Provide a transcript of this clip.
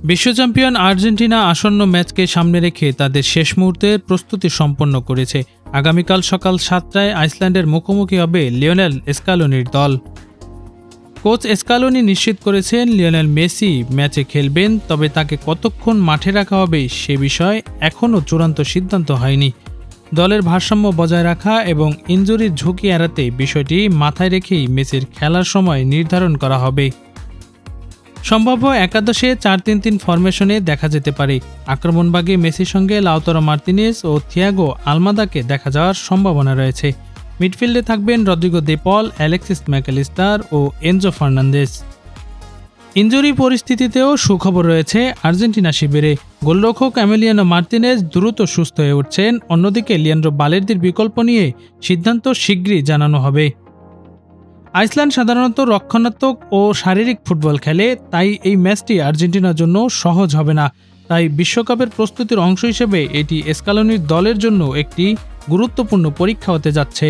বিশ্ব champion Argentina আসন্ন ম্যাচকে সামনে রেখে তাদের শেষ মুহূর্তের প্রস্তুতি সম্পন্ন করেছে। আগামীকাল সকাল 7টায় আইসল্যান্ডের মুখোমুখি হবে লিওনেল স্ক্যালোনির দল। কোচ স্ক্যালোনি নিশ্চিত করেছেন লিওনেল মেসি ম্যাচে খেলবেন, তবে তাকে কতক্ষণ মাঠে রাখা হবে সে বিষয়ে এখনও চূড়ান্ত সিদ্ধান্ত হয়নি। দলের ভারসাম্য বজায় রাখা এবং ইনজুরির ঝুঁকি এড়াতে বিষয়টি মাথায় রেখেই মেসির খেলার সময় নির্ধারণ করা হবে। সম্ভাব্য একাদশে 4-3-3 ফরমেশনে দেখা যেতে পারে। আক্রমণভাগে মেসির সঙ্গে লাউতারো মার্তিনেজ ও থিয়াগো আলমাদাকে দেখা যাওয়ার সম্ভাবনা রয়েছে। মিডফিল্ডে থাকবেন রদ্রিগো দে পল, অ্যালেক্সিস ম্যাকালিস্টার ও এনজো ফার্নান্দেজ। ইনজুরি পরিস্থিতিতেও সুখবর রয়েছে আর্জেন্টিনা শিবিরে। গোলরক্ষক এমিলিয়ানো মার্তিনেজ দ্রুত সুস্থ হয়ে উঠছেন। অন্যদিকে লিয়ান্ড্রো বালের্দির বিকল্প নিয়ে সিদ্ধান্ত শিগগিরই জানানো হবে। আইসল্যান্ড সাধারণত রক্ষণাত্মক ও শারীরিক ফুটবল খেলে, তাই এই ম্যাচটি আর্জেন্টিনার জন্য সহজ হবে না। তাই বিশ্বকাপের প্রস্তুতির অংশ হিসেবে এটি স্ক্যালোনির দলের জন্য একটি গুরুত্বপূর্ণ পরীক্ষা হতে যাচ্ছে।